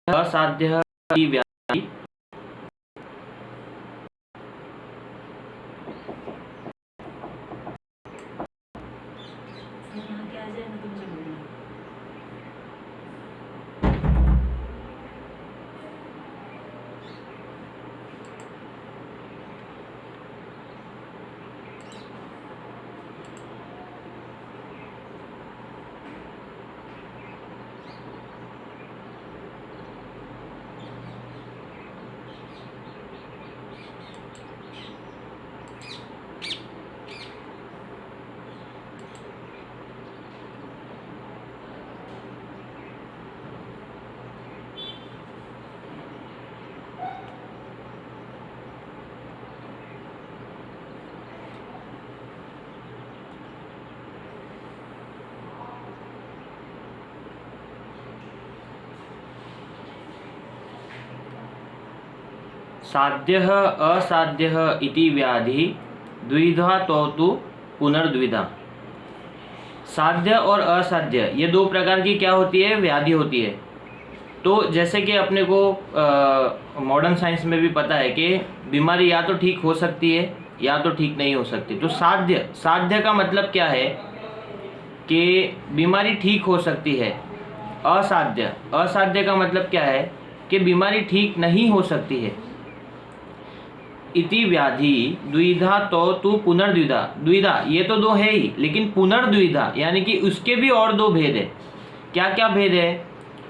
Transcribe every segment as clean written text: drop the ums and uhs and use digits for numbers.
असाध्य की व्याधि साध्यः असाध्यः इति व्याधि द्विधा तो पुनर्द्विधा। साध्य और असाध्य ये दो प्रकार की क्या होती है, व्याधि होती है। तो जैसे कि अपने को मॉडर्न साइंस में भी पता है कि बीमारी या तो ठीक हो सकती है या तो ठीक नहीं हो सकती। तो साध्य का मतलब क्या है कि बीमारी ठीक हो सकती है। असाध्य का मतलब क्या है कि बीमारी ठीक नहीं हो सकती है। इति व्याधि द्विधा तो पुनर्द्विधा। द्विधा ये तो दो है ही, लेकिन पुनर्द्विधा यानी कि उसके भी और दो भेद है। क्या क्या भेद है?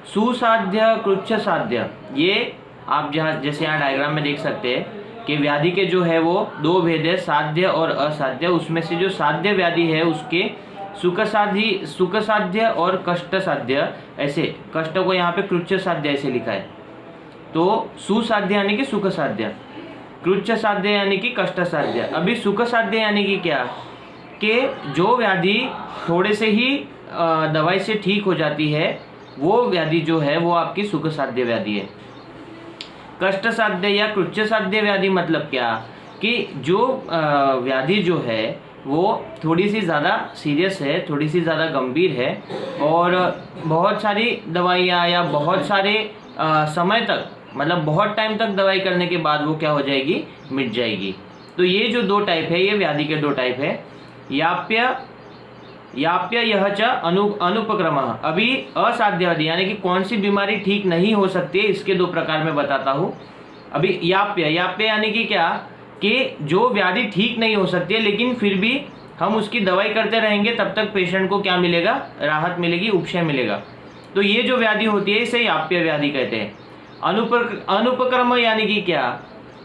सुसाध्य कृच्छ साध्य। ये आप जैसे यहाँ डायग्राम में देख सकते हैं कि व्याधि के जो है वो दो भेद है, साध्य और असाध्य। उसमें से जो साध्य व्याधि है उसके सुख साध्य और कष्ट साध्य, ऐसे कष्ट को यहाँ पे कृच्छ साध्य ऐसे लिखा है। तो सुसाध्य यानी कि सुख साध्य, कृच्छ साध्य यानी कि कष्ट साध्य। अभी सुख साध्य यानी कि क्या, कि जो व्याधि थोड़े से ही दवाई से ठीक हो जाती है वो व्याधि जो है वो आपकी सुख साध्य व्याधि है। कष्ट साध्य या कृच्छ साध्य व्याधि मतलब क्या, कि जो व्याधि जो है वो थोड़ी सी ज़्यादा सीरियस है, थोड़ी सी ज़्यादा गंभीर है और बहुत सारी दवाइयाँ या बहुत सारे समय तक, मतलब बहुत टाइम तक दवाई करने के बाद वो क्या हो जाएगी, मिट जाएगी। तो ये जो दो टाइप है, ये व्याधि के दो टाइप है। याप्य यह च अनुपक्रमः। अभी असाध्यवादी यानी कि कौन सी बीमारी ठीक नहीं हो सकती है, इसके दो प्रकार में बताता हूँ। अभी याप्य यानी कि क्या, कि जो व्याधि ठीक नहीं हो सकती है लेकिन फिर भी हम उसकी दवाई करते रहेंगे तब तक पेशेंट को क्या मिलेगा, राहत मिलेगी, उपशय मिलेगा। तो ये जो व्याधि होती है इसे याप्य व्याधि कहते हैं। अनुपक्रम यानी कि क्या,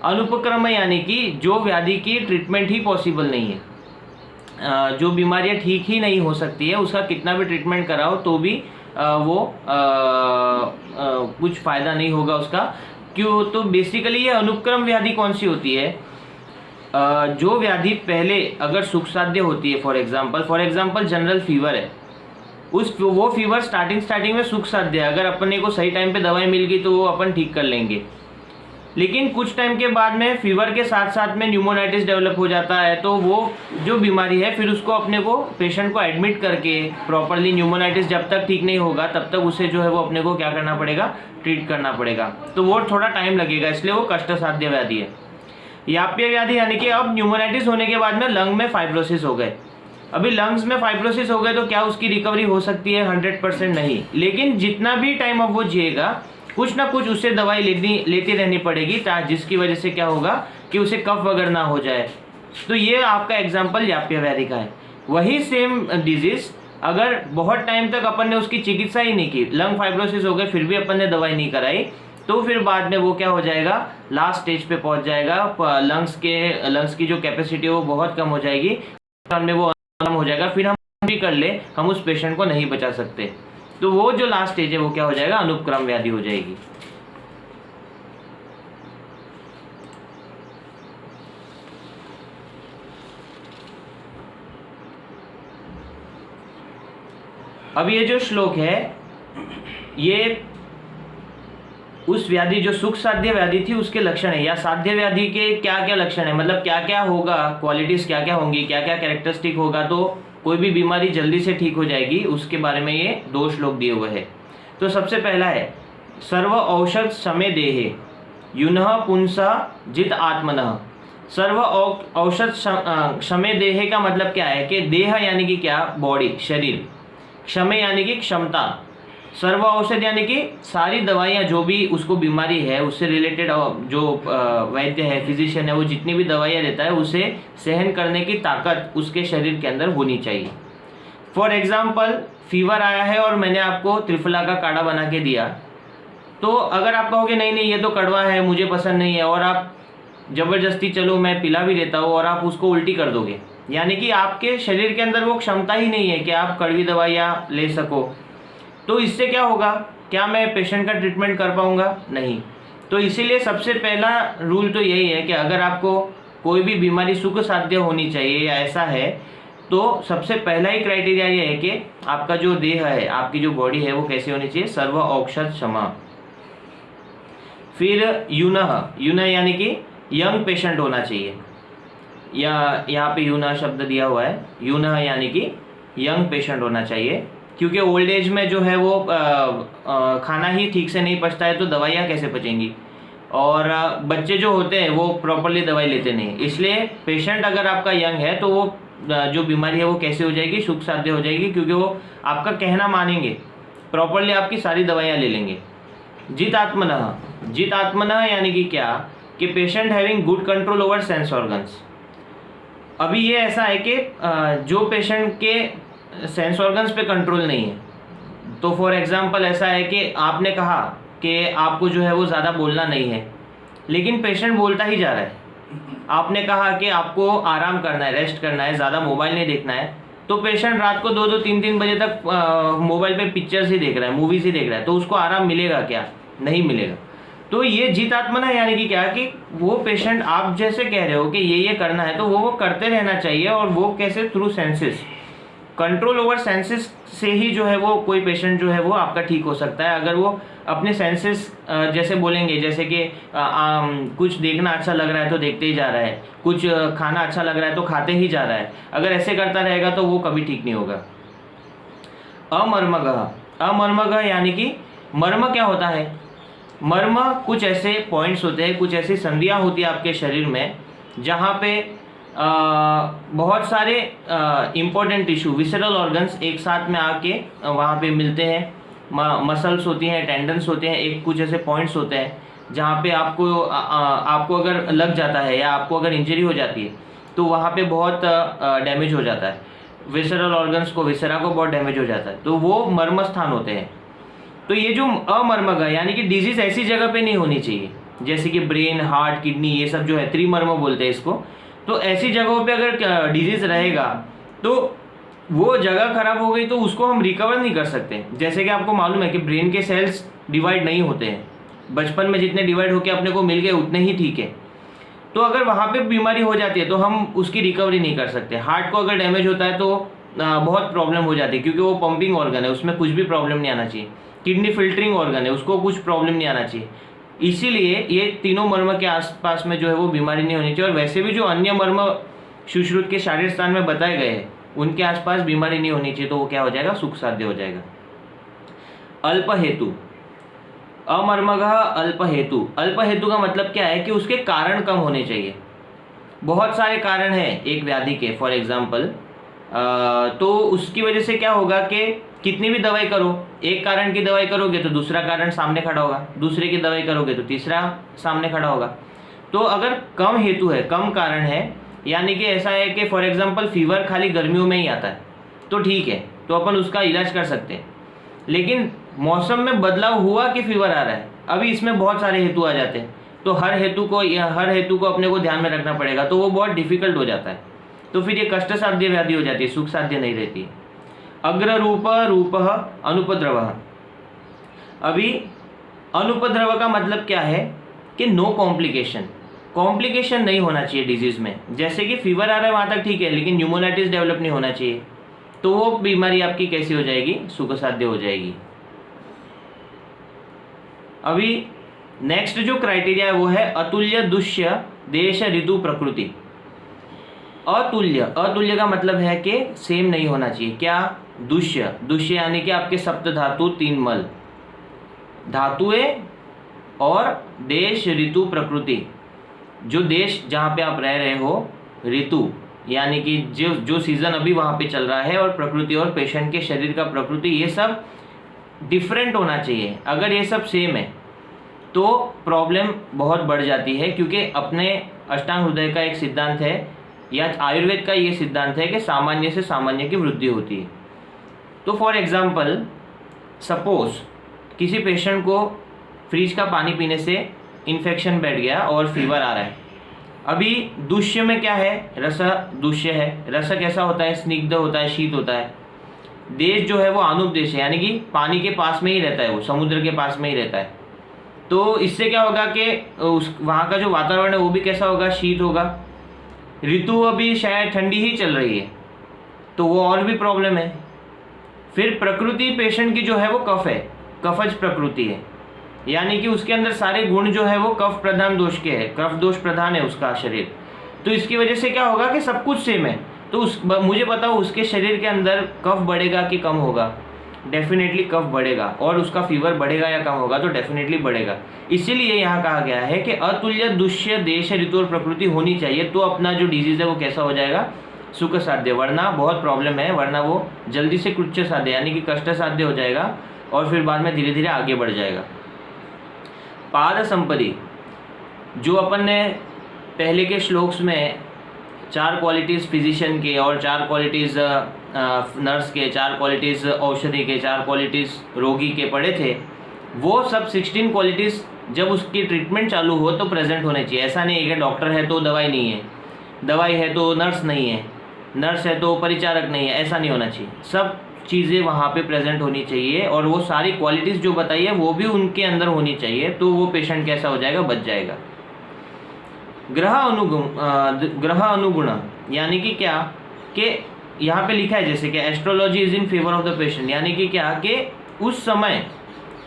अनुपक्रम यानी कि जो व्याधि की ट्रीटमेंट ही पॉसिबल नहीं है, जो बीमारियां ठीक ही नहीं हो सकती है, उसका कितना भी ट्रीटमेंट कराओ तो भी कुछ फ़ायदा नहीं होगा उसका। क्यों? तो बेसिकली ये अनुपक्रम व्याधि कौन सी होती है, जो व्याधि पहले अगर सुख साध्य होती है, फॉर एग्जांपल जनरल फीवर है, वो फीवर स्टार्टिंग में सुख साध्य है, अगर अपने को सही टाइम पे दवाई मिल गई तो वो अपन ठीक कर लेंगे। लेकिन कुछ टाइम के बाद में फीवर के साथ साथ में न्यूमोनाइटिस डेवलप हो जाता है, तो वो जो बीमारी है फिर उसको अपने को पेशेंट को एडमिट करके प्रॉपरली, न्यूमोनाइटिस जब तक ठीक नहीं होगा तब तक उसे जो है वो अपने को क्या करना पड़ेगा, ट्रीट करना पड़ेगा। तो वो थोड़ा टाइम लगेगा, इसलिए वो कष्ट साध्य व्याधि है। याप्य व्याधि यानी कि अब न्यूमोनाइटिस होने के बाद में लंग में फाइब्रोसिस हो गए। अभी लंग्स में फाइब्रोसिस हो गए तो क्या उसकी रिकवरी हो सकती है? 100% नहीं, लेकिन जितना भी टाइम अब वो जिएगा कुछ ना कुछ उससे दवाई लेती रहनी पड़ेगी, जिसकी वजह से क्या होगा कि उसे कफ वगैरह ना हो जाए। तो ये आपका एग्जाम्पल याप्य व्याधि का है। वही सेम डिजीज अगर बहुत टाइम तक अपन ने उसकी चिकित्सा ही नहीं की, लंग फाइब्रोसिस हो गए फिर भी अपन ने दवाई नहीं कराई, तो फिर बाद में वो क्या हो जाएगा, लास्ट स्टेज पे पहुंच जाएगा। लंग्स की जो कैपेसिटी है वो बहुत कम हो जाएगी, में वो कम हो जाएगा, फिर हम भी कर ले हम उस पेशेंट को नहीं बचा सकते। तो वो जो लास्ट स्टेज है वो क्या हो जाएगा, अनुपक्रम व्याधि हो जाएगी। अब ये जो श्लोक है ये उस व्याधि जो सुख साध्य व्याधि थी उसके लक्षण है, या साध्य व्याधि के क्या क्या लक्षण है, मतलब क्या क्या होगा, क्वालिटीज क्या क्या होंगी, क्या क्या कैरेक्टरिस्टिक होगा तो कोई भी बीमारी जल्दी से ठीक हो जाएगी, उसके बारे में ये 2 श्लोक दिए हुए हैं। तो सबसे पहला है सर्व औषध समे देहे युनः पुंसा जित आत्मनः। सर्व औषध क्षमे देहे का मतलब क्या है कि देह यानी कि क्या, बॉडी, शरीर, क्षमे यानी कि क्षमता, सर्व औषध यानी कि सारी दवाइयाँ जो भी उसको बीमारी है उससे रिलेटेड जो वैद्य है, फिजिशियन है, वो जितनी भी दवाइयाँ देता है उसे सहन करने की ताकत उसके शरीर के अंदर होनी चाहिए। फॉर एग्जाम्पल फीवर आया है और मैंने आपको त्रिफला का काढ़ा बना के दिया, तो अगर आप कहोगे नहीं नहीं ये तो कड़वा है मुझे पसंद नहीं है, और आप ज़बरदस्ती चलो मैं पिला भी देता हूँ और आप उसको उल्टी कर दोगे, यानी कि आपके शरीर के अंदर वो क्षमता ही नहीं है कि आप कड़वी दवाइयाँ ले सको, तो इससे क्या होगा, क्या मैं पेशेंट का ट्रीटमेंट कर पाऊँगा? नहीं। तो इसीलिए सबसे पहला रूल तो यही है कि अगर आपको कोई भी बीमारी सुख साध्य होनी चाहिए या ऐसा है, तो सबसे पहला ही क्राइटेरिया ये है कि आपका जो देह है, आपकी जो बॉडी है वो कैसी होनी चाहिए, सर्व औषध क्षमा। फिर यूनः यानी कि यंग पेशेंट होना चाहिए, या यहाँ पे यूना शब्द दिया हुआ है, यूनः यानी कि यंग पेशेंट होना चाहिए, क्योंकि ओल्ड एज में जो है वो खाना ही ठीक से नहीं पचता है तो दवाइयाँ कैसे पचेंगी, और बच्चे जो होते हैं वो प्रॉपरली दवाई लेते नहीं, इसलिए पेशेंट अगर आपका यंग है तो वो जो बीमारी है वो कैसे हो जाएगी, सुख साध्य हो जाएगी, क्योंकि वो आपका कहना मानेंगे, प्रॉपरली आपकी सारी दवाइयाँ ले लेंगे। जित आत्मनः यानी कि क्या, कि patient having good control over sense organs. अभी ये ऐसा है कि जो पेशेंट के सेंस ऑर्गन्स पे कंट्रोल नहीं है, तो फॉर एग्जांपल ऐसा है कि आपने कहा कि आपको जो है वो ज़्यादा बोलना नहीं है, लेकिन पेशेंट बोलता ही जा रहा है। आपने कहा कि आपको आराम करना है, रेस्ट करना है, ज़्यादा मोबाइल नहीं देखना है, तो पेशेंट रात को 2-2 3-3 बजे तक मोबाइल पे पिक्चर्स ही देख रहा है, मूवीज़ ही देख रहा है, तो उसको आराम मिलेगा क्या? नहीं मिलेगा। तो ये जित आत्मना यानी कि क्या, कि वो पेशेंट आप जैसे कह रहे हो कि ये करना है तो वो करते रहना चाहिए, और वो कैसे, through senses, control over senses से ही जो है वो कोई पेशेंट जो है वो आपका ठीक हो सकता है। अगर वो अपने सेंसेस जैसे बोलेंगे, जैसे कि कुछ देखना अच्छा लग रहा है तो देखते ही जा रहा है, कुछ खाना अच्छा लग रहा है तो खाते ही जा रहा है, अगर ऐसे करता रहेगा तो वो कभी ठीक नहीं होगा। अमर्मगः यानी कि मर्म क्या होता है, मर्म कुछ ऐसे पॉइंट्स होते हैं, कुछ ऐसी संधियाँ होती है आपके शरीर में जहाँ पे बहुत सारे इम्पोर्टेंट टिश्यू, विसरल ऑर्गन्स एक साथ में आके वहाँ पे मिलते हैं, मसल्स होती हैं, टेंडन्स होते हैं, एक कुछ ऐसे पॉइंट्स होते हैं जहाँ पे आपको अगर लग जाता है या आपको अगर इंजरी हो जाती है तो वहाँ पे बहुत डैमेज हो जाता है, विसरल ऑर्गन्स को, विसरा को बहुत डैमेज हो जाता है, तो वो मर्म स्थान होते हैं। तो ये जो अमर्मगः यानी कि डिजीज़ ऐसी जगह पे नहीं होनी चाहिए, जैसे कि ब्रेन, हार्ट, किडनी, ये सब जो है त्रिमर्म बोलते हैं इसको, तो ऐसी जगहों पे अगर डिजीज़ रहेगा तो वो जगह खराब हो गई तो उसको हम रिकवर नहीं कर सकते। जैसे कि आपको मालूम है कि ब्रेन के सेल्स डिवाइड नहीं होते हैं, बचपन में जितने डिवाइड होके अपने को मिल गए उतने ही ठीक है, तो अगर वहाँ पे बीमारी हो जाती है तो हम उसकी रिकवरी नहीं कर सकते। हार्ट को अगर डैमेज होता है तो बहुत प्रॉब्लम हो जाती है, क्योंकि वो पंपिंग ऑर्गन है, उसमें कुछ भी प्रॉब्लम नहीं आना चाहिए। किडनी फिल्टरिंग ऑर्गन है, उसको कुछ प्रॉब्लम नहीं आना चाहिए। इसीलिए ये तीनों मर्म के आसपास में जो है वो बीमारी नहीं होनी चाहिए, और वैसे भी जो अन्य मर्म सुश्रुत के शारीर स्थान में बताए गए हैं उनके आसपास बीमारी नहीं होनी चाहिए, तो वो क्या हो जाएगा, सुख साध्य हो जाएगा। अल्प हेतु, अमर्मगः अल्प हेतु। अल्प हेतु का मतलब क्या है कि उसके कारण कम होने चाहिए। बहुत सारे कारण हैं एक व्याधि के, फॉर एग्जाम्पल, तो उसकी वजह से क्या होगा कि कितनी भी दवाई करो, एक कारण की दवाई करोगे तो दूसरा कारण सामने खड़ा होगा, दूसरे की दवाई करोगे तो तीसरा सामने खड़ा होगा। तो अगर कम हेतु है, कम कारण है, यानी कि ऐसा है कि फॉर एग्जांपल फीवर खाली गर्मियों में ही आता है तो ठीक है, तो अपन उसका इलाज कर सकते हैं, लेकिन मौसम में बदलाव हुआ कि फीवर आ रहा है, अभी इसमें बहुत सारे हेतु आ जाते हैं, तो हर हेतु को अपने को ध्यान में रखना पड़ेगा, तो वो बहुत डिफिकल्ट हो जाता है, तो फिर ये कष्ट साध्य व्याधि हो जाती है, सुख साध्य नहीं रहती है। अग्र रूप अनुपद्रव। अभी अनुपद्रव का मतलब क्या है कि नो कॉम्प्लिकेशन, कॉम्प्लिकेशन नहीं होना चाहिए डिजीज़ में। जैसे कि फीवर आ रहा है वहाँ तक ठीक है, लेकिन न्यूमोनाइटिस डेवलप नहीं होना चाहिए, तो वो बीमारी आपकी कैसी हो जाएगी, सुखसाध्य हो जाएगी। अभी नेक्स्ट जो क्राइटेरिया है वो है अतुल्य दुष्य देश ऋतु प्रकृति। अतुल्य का मतलब है कि सेम नहीं होना चाहिए। क्या? दुष्य यानी कि आपके सप्त धातु, 3 मल धातुएं, और देश ऋतु प्रकृति, जो देश जहाँ पे आप रह रहे हो, ऋतु यानी कि जो सीजन अभी वहाँ पे चल रहा है, और प्रकृति और पेशेंट के शरीर का प्रकृति, ये सब डिफरेंट होना चाहिए। अगर ये सब सेम है तो प्रॉब्लम बहुत बढ़ जाती है, क्योंकि अपने अष्टांग हृदय का एक सिद्धांत है, या आयुर्वेद का ये सिद्धांत है कि सामान्य से सामान्य की वृद्धि होती है। तो फॉर एग्जांपल सपोज किसी पेशेंट को फ्रिज का पानी पीने से इन्फेक्शन बैठ गया और फीवर आ रहा है। अभी दुष्य में क्या है? रस दुष्य है। रस कैसा होता है? स्निग्ध होता है, शीत होता है। देश जो है वो अनुपदेश है, यानी कि पानी के पास में ही रहता है, वो समुद्र के पास में ही रहता है। तो इससे क्या होगा कि वहाँ का जो वातावरण है वो भी कैसा होगा? शीत होगा। ऋतु अभी शायद ठंडी ही चल रही है, तो वो और भी प्रॉब्लम है। फिर प्रकृति पेशेंट की जो है वो कफ है, कफज प्रकृति है, यानी कि उसके अंदर सारे गुण जो है वो कफ प्रधान दोष के है, कफ दोष प्रधान है उसका शरीर। तो इसकी वजह से क्या होगा कि सब कुछ सेम है। तो मुझे बताओ उसके शरीर के अंदर कफ बढ़ेगा कि कम होगा? डेफिनेटली कफ बढ़ेगा। और उसका फीवर बढ़ेगा या कम होगा? तो डेफिनेटली बढ़ेगा। इसीलिए यहाँ कहा गया है कि अतुल्य दुष्य देश ऋतु और प्रकृति होनी चाहिए, तो अपना जो डिजीज है वो कैसा हो जाएगा? सुख साध्य। वरना बहुत प्रॉब्लम है, वरना वो जल्दी से कृच्छ साध्य यानी कि कष्ट साध्य हो जाएगा, और फिर बाद में धीरे धीरे आगे बढ़ जाएगा। पाद संपत्ति, जो अपन ने पहले के श्लोक्स में 4 क्वालिटीज़ फिजिशियन के, और 4 क्वालिटीज़ नर्स के, 4 क्वालिटीज़ औषधि के, 4 क्वालिटीज़ रोगी के पढ़े थे, वो सब 16 क्वालिटीज़ जब उसकी ट्रीटमेंट चालू हो तो प्रेजेंट होने चाहिए। ऐसा नहीं है कि डॉक्टर है तो दवाई नहीं है, दवाई है तो नर्स नहीं है, नर्स है तो परिचारक नहीं है, ऐसा नहीं होना चाहिए। सब चीज़ें वहाँ पे प्रेजेंट होनी चाहिए, और वो सारी क्वालिटीज़ जो बताई है वो भी उनके अंदर होनी चाहिए, तो वो पेशेंट कैसा हो जाएगा? बच जाएगा। ग्रह अनुगुण यानी कि क्या कि यहाँ पे लिखा है जैसे कि astrology is in favour of the patient, यानी कि क्या कि उस समय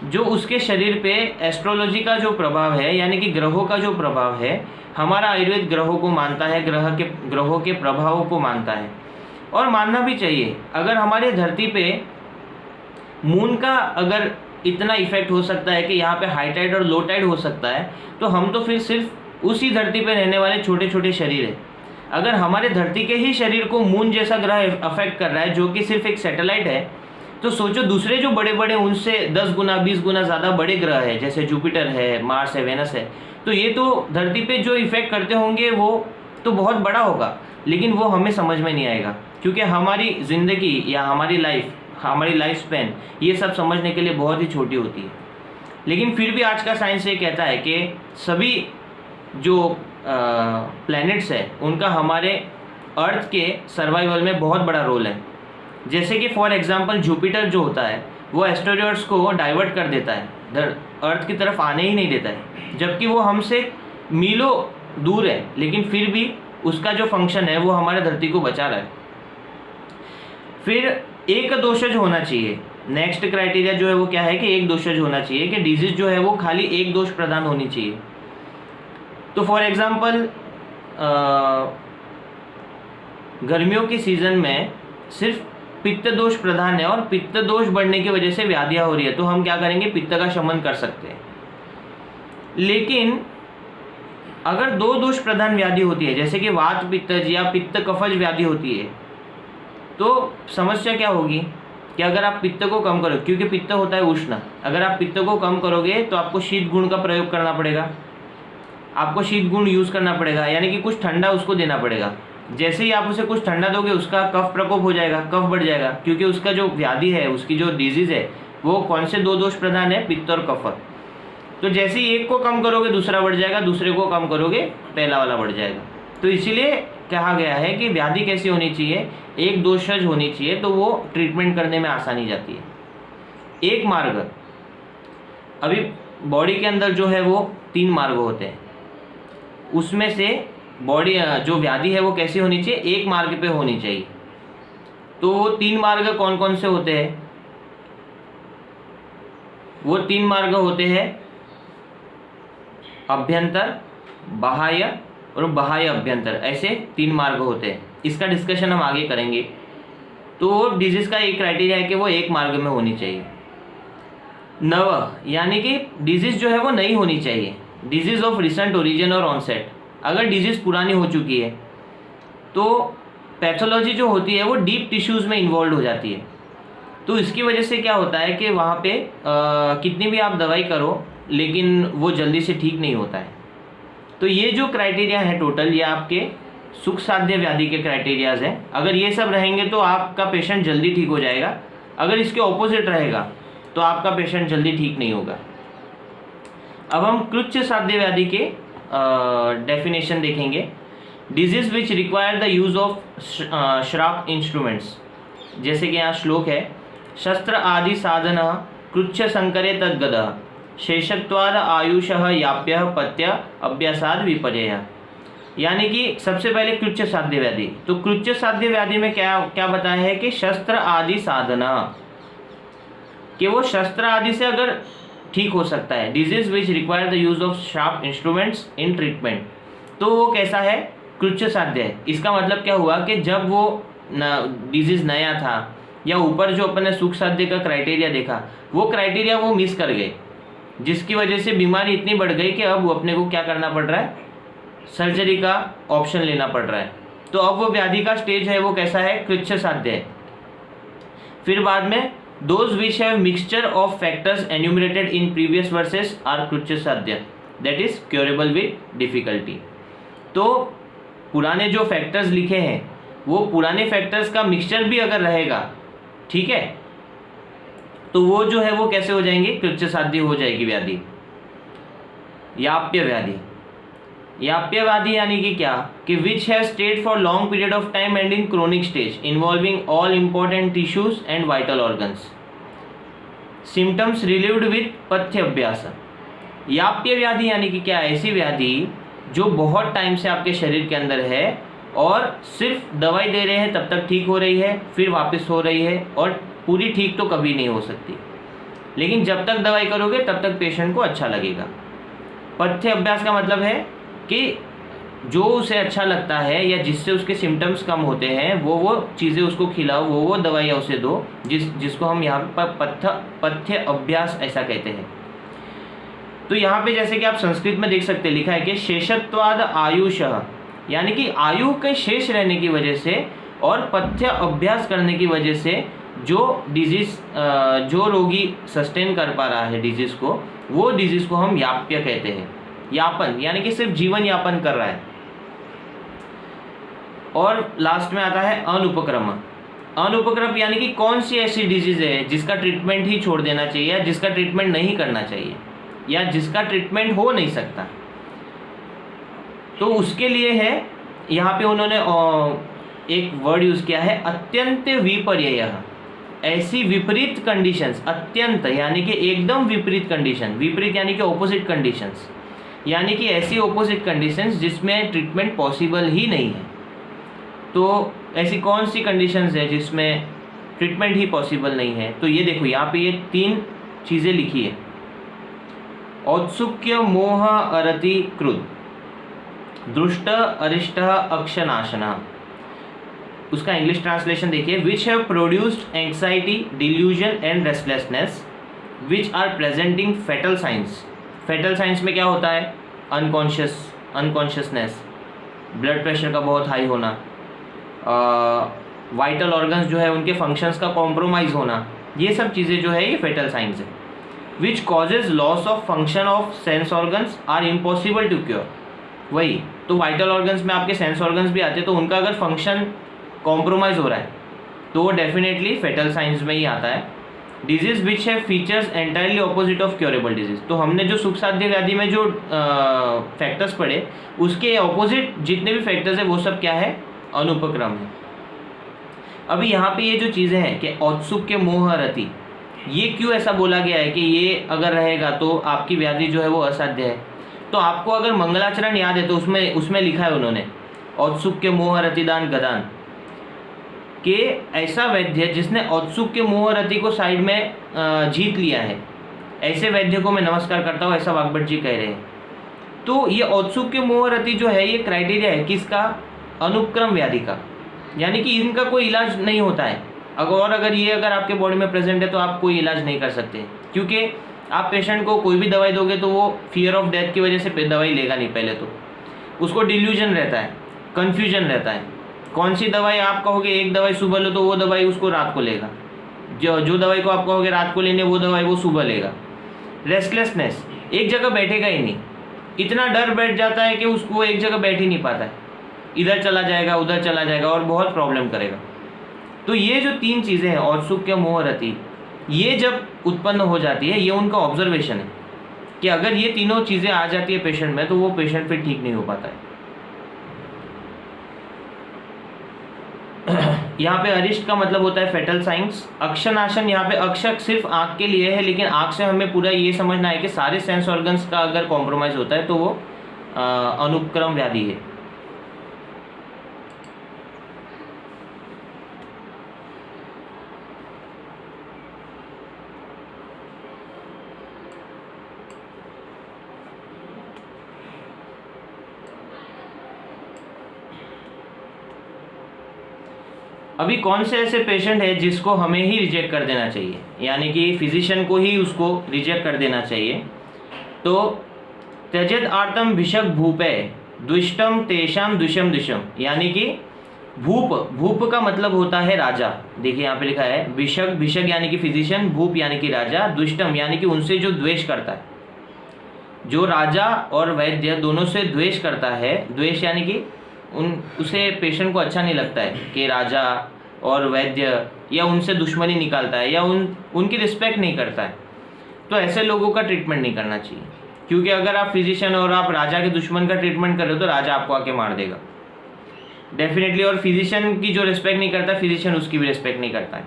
जो उसके शरीर पे एस्ट्रोलॉजी का जो प्रभाव है, यानी कि ग्रहों का जो प्रभाव है, हमारा आयुर्वेद ग्रहों को मानता है, ग्रहों के प्रभावों को मानता है, और मानना भी चाहिए। अगर हमारे धरती पे मून का अगर इतना इफेक्ट हो सकता है कि यहाँ पे हाई टाइड और लो टाइड हो सकता है, तो हम तो फिर सिर्फ उसी धरती पे रहने वाले छोटे छोटे शरीर है। अगर हमारे धरती के ही शरीर को मून जैसा ग्रह अफेक्ट कर रहा है, जो कि सिर्फ एक सैटेलाइट है, तो सोचो दूसरे जो बड़े बड़े उनसे 10 गुना 20 गुना ज़्यादा बड़े ग्रह है, जैसे जुपिटर है, मार्स है, वेनस है, तो ये तो धरती पे जो इफेक्ट करते होंगे वो तो बहुत बड़ा होगा, लेकिन वो हमें समझ में नहीं आएगा, क्योंकि हमारी ज़िंदगी या हमारी लाइफ स्पैन ये सब समझने के लिए बहुत ही छोटी होती है। लेकिन फिर भी आज का साइंस ये कहता है कि सभी जो प्लैनेट्स है उनका हमारे अर्थ के सर्वाइवल में बहुत बड़ा रोल है। जैसे कि फॉर एग्जांपल जुपिटर जो होता है वो एस्टेरॉयड्स को डाइवर्ट कर देता है, अर्थ की तरफ आने ही नहीं देता है, जबकि वो हमसे मीलों दूर है, लेकिन फिर भी उसका जो फंक्शन है वो हमारे धरती को बचा रहा है। फिर एक दोषज होना चाहिए। नेक्स्ट क्राइटेरिया जो है वो क्या है कि एक दोषज होना चाहिए, कि डिजीज जो है वो खाली एक दोष प्रदान होनी चाहिए। तो फॉर एग्जांपल गर्मियों के सीजन में सिर्फ पित्त दोष प्रधान है, और पित्त दोष बढ़ने की वजह से व्याधियाँ हो रही है, तो हम क्या करेंगे? पित्त का शमन कर सकते हैं। लेकिन अगर 2 दोष प्रधान व्याधि होती है, जैसे कि वात पित्तज या पित्त कफज व्याधि होती है, तो समस्या क्या होगी कि अगर आप पित्त को कम करो, क्योंकि पित्त होता है उष्ण, अगर आप पित्त को कम करोगे तो आपको शीत गुण का प्रयोग करना पड़ेगा, आपको शीत गुण यूज़ करना पड़ेगा, यानी कि कुछ ठंडा उसको देना पड़ेगा। जैसे ही आप उसे कुछ ठंडा दोगे उसका कफ प्रकोप हो जाएगा, कफ बढ़ जाएगा, क्योंकि उसका जो व्याधि है, उसकी जो डिजीज़ है वो कौन से 2 दोष प्रधान है? पित्त और कफ। तो जैसे ही एक को कम करोगे दूसरा बढ़ जाएगा, दूसरे को कम करोगे पहला वाला बढ़ जाएगा। तो इसीलिए कहा गया है कि व्याधि कैसी होनी चाहिए? एक दोषज होनी चाहिए, तो वो ट्रीटमेंट करने में आसानी जाती है। एक मार्ग, अभी बॉडी के अंदर जो है वो 3 मार्ग होते हैं, उसमें से बॉडी जो व्याधि है वो कैसी होनी चाहिए? एक मार्ग पे होनी चाहिए। तो वो 3 मार्ग कौन कौन से होते हैं? वो 3 मार्ग होते हैं अभ्यंतर, बाह्य और बाह्य अभ्यंतर, ऐसे 3 मार्ग होते हैं। इसका डिस्कशन हम आगे करेंगे। तो डिजीज का एक क्राइटेरिया है कि वो एक मार्ग में होनी चाहिए। नव यानी कि डिजीज जो है वो नहीं होनी चाहिए, डिजीज ऑफ रिसेंट ओरिजिन और ऑनसेट। अगर डिजीज पुरानी हो चुकी है तो पैथोलॉजी जो होती है वो डीप टिश्यूज़ में इन्वॉल्व हो जाती है। तो इसकी वजह से क्या होता है कि वहाँ पे कितनी भी आप दवाई करो लेकिन वो जल्दी से ठीक नहीं होता है। तो ये जो क्राइटेरिया है टोटल, ये आपके सुख साध्य व्याधि के क्राइटेरियाज हैं। अगर ये सब रहेंगे तो आपका पेशेंट जल्दी ठीक हो जाएगा। अगर इसके ऑपोजिट रहेगा तो आपका पेशेंट जल्दी ठीक नहीं होगा। अब हम कृच्छ साध्य व्याधि के डेफिनेशन देखेंगे। Disease which require the use of श्राप इंस्ट्रूमेंट्स, जैसे कि यहाँ श्लोक है, शस्त्र आदि साधन कृच्छ संकरे तद्गद शेषत्वाद आयुषः याप्य पथ्य अभ्यासाद विपर्यय। यानी कि सबसे पहले कृच्छ साध्य व्याधि। तो कृच्छ साध्य व्याधि में क्या क्या बताया है कि शस्त्र आदि साधना, कि वो शस्त्र आदि से अगर ठीक हो सकता है। Disease which require the use of sharp instruments in treatment, तो वो कैसा है? कृच्छ साध्य है। इसका मतलब क्या हुआ कि जब वो डिजीज नया था या ऊपर जो अपन ने सुख साध्य का क्राइटेरिया देखा वो क्राइटेरिया वो मिस कर गए, जिसकी वजह से बीमारी इतनी बढ़ गई कि अब वो अपने को क्या करना पड़ रहा है? सर्जरी का ऑप्शन लेना पड़ रहा है। तो अब वो व्याधि का स्टेज है वो कैसा है? कृच्छ साध्य है। फिर बाद में those which have mixture of factors enumerated in previous verses are कृच्छ साध्य, that is curable with difficulty। तो पुराने जो फैक्टर्स लिखे हैं वो पुराने फैक्टर्स का मिक्सचर भी अगर रहेगा, ठीक है, तो वो जो है वो कैसे हो जाएंगे? कृच्छ साध्य हो जाएगी व्याधि। याप्य व्याधि, याप्य व्याधि यानी कि क्या? कि which have stayed for long period of time and in chronic stage involving all important tissues and vital organs, symptoms relieved with पथ्य अभ्यास। याप्य व्याधि यानी कि क्या? ऐसी व्याधि जो बहुत टाइम से आपके शरीर के अंदर है और सिर्फ दवाई दे रहे हैं तब तक ठीक हो रही है, फिर वापस हो रही है, और पूरी ठीक तो कभी नहीं हो सकती, लेकिन जब तक दवाई करोगे तब तक पेशेंट को अच्छा लगेगा। पथ्य अभ्यास का मतलब है कि जो उसे अच्छा लगता है या जिससे उसके सिम्टम्स कम होते हैं वो चीज़ें उसको खिलाओ, वो दवाइयाँ उसे दो, जिसको हम यहाँ पर पथ्य अभ्यास ऐसा कहते हैं। तो यहाँ पे जैसे कि आप संस्कृत में देख सकते हैं, लिखा है कि शेषत्वाद आयुषः, यानी कि आयु के शेष रहने की वजह से और पथ्य अभ्यास करने की वजह से जो डिजीज जो रोगी सस्टेन कर पा रहा है डिजीज को, वो डिजीज को हम याप्य कहते हैं। यापन यानी कि सिर्फ जीवन यापन कर रहा है। और लास्ट में आता है अनुपक्रम। अनुपक्रम यानी कि कौन सी ऐसी डिजीज है जिसका ट्रीटमेंट ही छोड़ देना चाहिए या जिसका ट्रीटमेंट नहीं करना चाहिए या जिसका ट्रीटमेंट हो नहीं सकता। तो उसके लिए है, यहाँ पे उन्होंने एक वर्ड यूज़ किया है, अत्यंत विपर्यय। ऐसी विपरीत कंडीशंस, अत्यंत यानी कि एकदम विपरीत कंडीशन, विपरीत यानी कि ऑपोजिट कंडीशंस, यानी कि ऐसी ऑपोजिट कंडीशंस जिसमें ट्रीटमेंट पॉसिबल ही नहीं है। तो ऐसी कौन सी कंडीशंस है जिसमें ट्रीटमेंट ही पॉसिबल नहीं है? तो ये देखो यहाँ पे ये 3 चीज़ें लिखी है। औत्सुक्य मोह अरति क्रुद्ध, दृष्ट अरिष्ट अक्षनाशना। उसका इंग्लिश ट्रांसलेशन देखिए, which have produced anxiety, delusion and restlessness which are presenting fatal signs. Fatal signs में क्या होता है? अनकॉन्शियसनेस, ब्लड प्रेशर का बहुत हाई होना, वाइटल ऑर्गन्स जो है उनके फंक्शंस का कॉम्प्रोमाइज़ होना, ये सब चीज़ें जो है ये फेटल साइंस है। Which causes loss of function of sense organs are impossible to cure. वही तो वाइटल ऑर्गन्स में आपके सेंस ऑर्गन्स भी आते हैं, तो उनका अगर फंक्शन कॉम्प्रोमाइज़ हो रहा है तो वो डेफिनेटली फेटल साइंस में ही आता है। डिजीज विच है features entirely opposite of curable disease. तो हमने जो सुख साध्य व्याधि में जो फैक्टर्स पढ़े उसके ऑपोजिट जितने भी फैक्टर्स हैं वो सब क्या है? अनुपक्रम है। अभी यहाँ पे ये जो चीज़ें हैं कि औत्सुक्य मोह रति, ये क्यों ऐसा बोला गया है कि ये अगर रहेगा तो आपकी व्याधि जो है वो असाध्य है? तो आपको अगर मंगलाचरण याद है तो उसमें लिखा है उन्होंने औत्सुक्य मोह रतिदान गदान, कि ऐसा वैद्य जिसने औत्सुक्य मोह रति को साइड में जीत लिया है, ऐसे वैद्य को मैं नमस्कार करता हूँ, ऐसा वाग्भट जी कह रहे हैं। तो ये औत्सुक्य मोह रति जो है ये क्राइटेरिया है किसका? अनुपक्रम व्याधि का, यानी कि इनका कोई इलाज नहीं होता है। अगर ये आपके बॉडी में प्रेजेंट है तो आप कोई इलाज नहीं कर सकते, क्योंकि आप पेशेंट को कोई भी दवाई दोगे तो वो फियर ऑफ डेथ की वजह से दवाई लेगा नहीं। पहले तो उसको डिल्यूजन रहता है, कन्फ्यूजन रहता है। कौन सी दवाई आप कहोगे एक दवाई सुबह लो तो वो दवाई उसको रात को लेगा, जो दवाई को आप कहोगे रात को लेने वो दवाई वो सुबह लेगा। रेस्टलेसनेस, एक जगह बैठेगा ही नहीं, इतना डर बैठ जाता है कि उसको एक जगह बैठ ही नहीं पाता है, इधर चला जाएगा उधर चला जाएगा और बहुत प्रॉब्लम करेगा। तो ये जो 3 चीज़ें हैं औत्सुक्य मोह रति, ये जब उत्पन्न हो जाती है, ये उनका ऑब्जर्वेशन है कि अगर ये तीनों चीज़ें आ जाती है पेशेंट में तो वो पेशेंट फिर ठीक नहीं हो पाता है। यहाँ पे अरिष्ट का मतलब होता है फेटल साइंस। अक्षनाशन, यहाँ पे अक्षक सिर्फ आँख के लिए है, लेकिन आँख से हमें पूरा ये समझना है कि सारे सेंस ऑर्गन्स का अगर कॉम्प्रोमाइज़ होता है तो वो अनुपक्रम व्याधि है। अभी कौन से ऐसे पेशेंट है जिसको हमें ही रिजेक्ट कर देना चाहिए, यानी कि फिजिशियन को ही उसको रिजेक्ट कर देना चाहिए? तो त्यजेत आर्तम भिषक भूपे दुष्टम तेषाम दुष्यम दुष्यम, यानी कि भूप का मतलब होता है राजा। देखिए यहाँ पे लिखा है भिषक यानी कि फिजिशियन, भूप यानी कि राजा, दुष्टम यानी कि उनसे जो द्वेष करता है। जो राजा और वैद्य दोनों से द्वेष करता है, द्वेष यानी कि उसे पेशेंट को अच्छा नहीं लगता है कि राजा और वैद्य या उनसे दुश्मनी निकालता है या उनकी रिस्पेक्ट नहीं करता है, तो ऐसे लोगों का ट्रीटमेंट नहीं करना चाहिए। क्योंकि अगर आप फिजिशियन और आप राजा के दुश्मन का ट्रीटमेंट कर रहे हो तो राजा आपको आके मार देगा डेफिनेटली, और फिजिशियन की जो रिस्पेक्ट नहीं करता फिजिशियन उसकी भी रिस्पेक्ट नहीं करता है।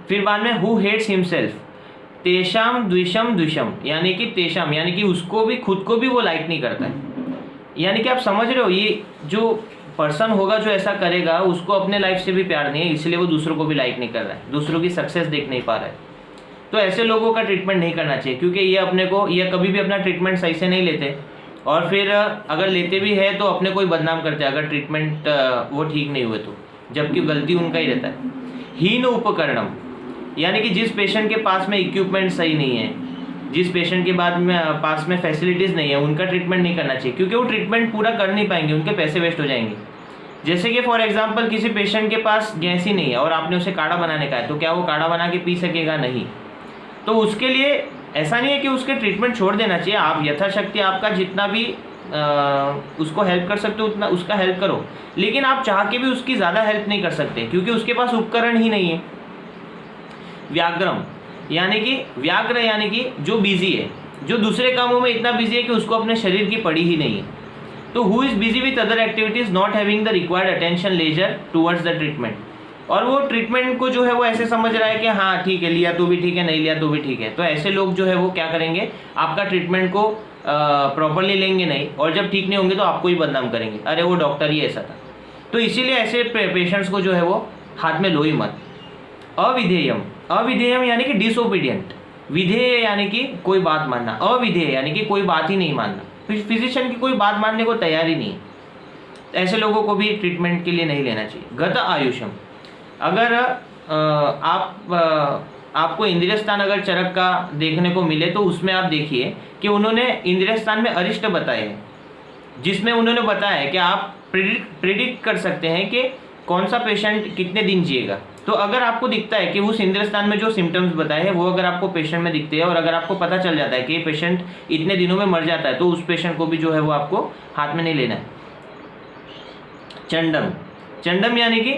फिर बाद में हु हेट्स हिमसेल्फ तेषाम द्विषम द्विषम, यानी कि तेषाम यानी कि उसको भी, खुद को भी वो लाइक नहीं करता है। यानी कि आप समझ रहे हो, ये जो पर्सन होगा जो ऐसा करेगा उसको अपने लाइफ से भी प्यार नहीं है, इसलिए वो दूसरों को भी लाइक नहीं कर रहा है, दूसरों की सक्सेस देख नहीं पा रहा है। तो ऐसे लोगों का ट्रीटमेंट नहीं करना चाहिए, क्योंकि ये कभी भी अपना ट्रीटमेंट सही से नहीं लेते, और फिर अगर लेते भी है तो अपने को ही बदनाम करते हैं अगर ट्रीटमेंट वो ठीक नहीं हुए तो, जबकि गलती उनका ही रहता है। हीन उपकरणम, यानी कि जिस पेशेंट के पास में इक्विपमेंट सही नहीं है, जिस पेशेंट के पास में फैसिलिटीज़ नहीं है, उनका ट्रीटमेंट नहीं करना चाहिए, क्योंकि वो ट्रीटमेंट पूरा कर नहीं पाएंगे, उनके पैसे वेस्ट हो जाएंगे। जैसे कि फॉर एग्जांपल किसी पेशेंट के पास गैस ही नहीं है और आपने उसे काढ़ा बनाने का है, तो क्या वो काढ़ा बना के पी सकेगा? नहीं। तो उसके लिए ऐसा नहीं है कि उसके ट्रीटमेंट छोड़ देना चाहिए, आप यथाशक्ति आपका जितना भी उसको हेल्प कर सकते हो उतना उसका हेल्प करो, लेकिन आप चाह के भी उसकी ज़्यादा हेल्प नहीं कर सकते क्योंकि उसके पास उपकरण ही नहीं है। व्याग्रम, यानी कि व्याग्र यानी कि जो बिजी है, जो दूसरे कामों में इतना बिजी है कि उसको अपने शरीर की पड़ी ही नहीं है। तो who is busy with other activities not having the required attention leisure towards the treatment, और वो ट्रीटमेंट को जो है वो ऐसे समझ रहा है कि हाँ ठीक है, लिया तो भी ठीक है, नहीं लिया तो भी ठीक है। तो ऐसे लोग जो है वो क्या करेंगे, आपका ट्रीटमेंट को प्रॉपरली लेंगे नहीं, और जब ठीक नहीं होंगे तो आपको ही बदनाम करेंगे, अरे वो डॉक्टर ही ऐसा था। तो इसीलिए ऐसे पेशेंट्स को जो है वो हाथ में लो ही मत। अविधेयम, अविधेयम यानी कि डिसओबीडियंट, विधेय यानी कि कोई बात मानना, अविधेय यानी कि कोई बात ही नहीं मानना, फिजिशियन की कोई बात मानने को तैयार ही नहीं है। ऐसे लोगों को भी ट्रीटमेंट के लिए नहीं लेना चाहिए। गत आयुषम, अगर आपको इंद्रिय स्थान अगर चरक का देखने को मिले तो उसमें आप देखिए कि उन्होंने इंद्रिय स्थान में अरिष्ट बताए हैं, जिसमें उन्होंने बताया है कि आप प्रिडिक्ट कर सकते हैं कि कौन सा पेशेंट कितने दिन जिएगा। तो अगर आपको दिखता है कि उस इंद्रिय स्थान में जो सिम्टम्स बताए हैं वो अगर आपको पेशेंट में दिखते हैं, और अगर आपको पता चल जाता है कि ये पेशेंट इतने दिनों में मर जाता है, तो उस पेशेंट को भी जो है वो आपको हाथ में नहीं लेना है। चंडम, चंडम यानी कि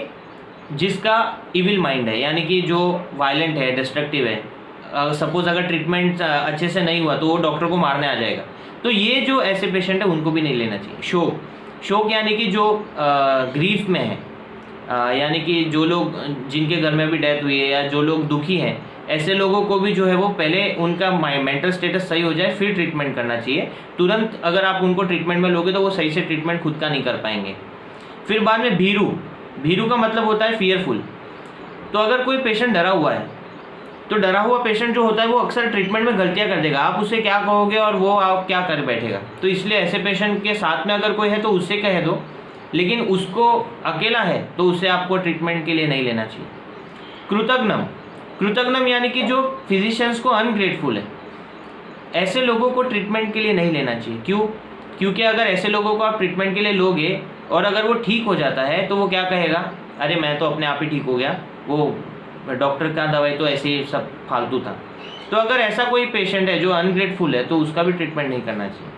जिसका इविल माइंड है, यानी कि जो वायलेंट है, डिस्ट्रक्टिव है। सपोज अगर ट्रीटमेंट अच्छे से नहीं हुआ तो वो डॉक्टर को मारने आ जाएगा। तो ये जो ऐसे पेशेंट है उनको भी नहीं लेना चाहिए। शोक, शोक यानी कि जो ग्रीफ में है, यानी कि जो लोग जिनके घर में भी डेथ हुई है या जो लोग दुखी हैं, ऐसे लोगों को भी जो है वो पहले उनका मेंटल स्टेटस सही हो जाए फिर ट्रीटमेंट करना चाहिए। तुरंत अगर आप उनको ट्रीटमेंट में लोगे तो वो सही से ट्रीटमेंट खुद का नहीं कर पाएंगे। फिर बाद में भीरू, भीरू का मतलब होता है फियरफुल। तो अगर कोई पेशेंट डरा हुआ है तो डरा हुआ पेशेंट जो होता है वो अक्सर ट्रीटमेंट में गलतियां कर देगा, आप उसे क्या कहोगे और वो आप क्या कर बैठेगा। तो इसलिए ऐसे पेशेंट के साथ में अगर कोई है तो उससे कह दो, लेकिन उसको अकेला है तो उसे आपको ट्रीटमेंट के लिए नहीं लेना चाहिए। कृतघ्नम, कृतघ्नम यानी कि जो फिजिशियंस को अनग्रेटफुल है, ऐसे लोगों को ट्रीटमेंट के लिए नहीं लेना चाहिए। क्यों? क्योंकि अगर ऐसे लोगों को आप ट्रीटमेंट के लिए लोगे और अगर वो ठीक हो जाता है तो वो क्या कहेगा, अरे मैं तो अपने आप ही ठीक हो गया, वो डॉक्टर का दवाई तो ऐसे ही सब फालतू था। तो अगर ऐसा कोई पेशेंट है जो अनग्रेटफुल है तो उसका भी ट्रीटमेंट नहीं करना चाहिए।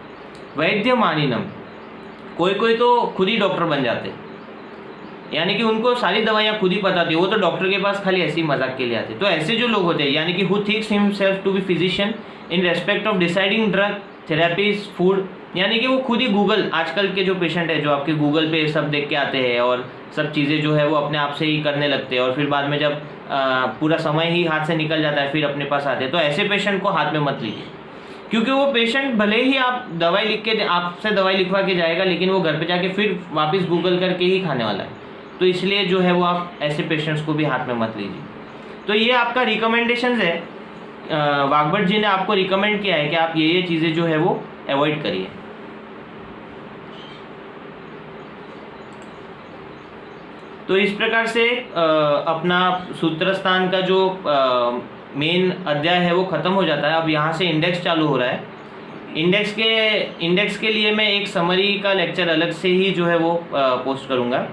वैद्य मानिनम, कोई कोई तो खुद ही डॉक्टर बन जाते, यानी कि उनको सारी दवाइयाँ खुद ही पता थी, वो तो डॉक्टर के पास खाली ऐसे ही मजाक के लिए आते। तो ऐसे जो लोग होते हैं यानी कि who thinks himself to be physician in respect of deciding drug, therapies, food, यानी कि वो खुद ही गूगल, आजकल के जो पेशेंट है जो आपके गूगल पे सब देख के आते हैं और सब चीज़ें जो है वो अपने आप से ही करने लगते हैं और फिर बाद में जब पूरा समय ही हाथ से निकल जाता है फिर अपने पास आते हैं। तो ऐसे पेशेंट को हाथ में मत लीजिए, क्योंकि वो पेशेंट भले ही आप दवाई लिख के आपसे दवाई लिखवा के जाएगा लेकिन वो घर पे जाके फिर वापस गूगल करके ही खाने वाला है। तो इसलिए जो है वो आप ऐसे पेशेंट्स को भी हाथ में मत लीजिए। तो ये आपका रिकमेंडेशंस है, वाघभट जी ने आपको रिकमेंड किया है कि आप ये चीज़ें जो है वो अवॉइड करिए। तो इस प्रकार से अपना सूत्रस्थान का जो मेन अध्याय है वो ख़त्म हो जाता है। अब यहाँ से इंडेक्स चालू हो रहा है। इंडेक्स के लिए मैं एक समरी का लेक्चर अलग से ही जो है वो पोस्ट करूँगा।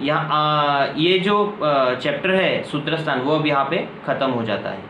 यहाँ ये जो चैप्टर है सूत्रस्थान वो अब यहाँ पे ख़त्म हो जाता है।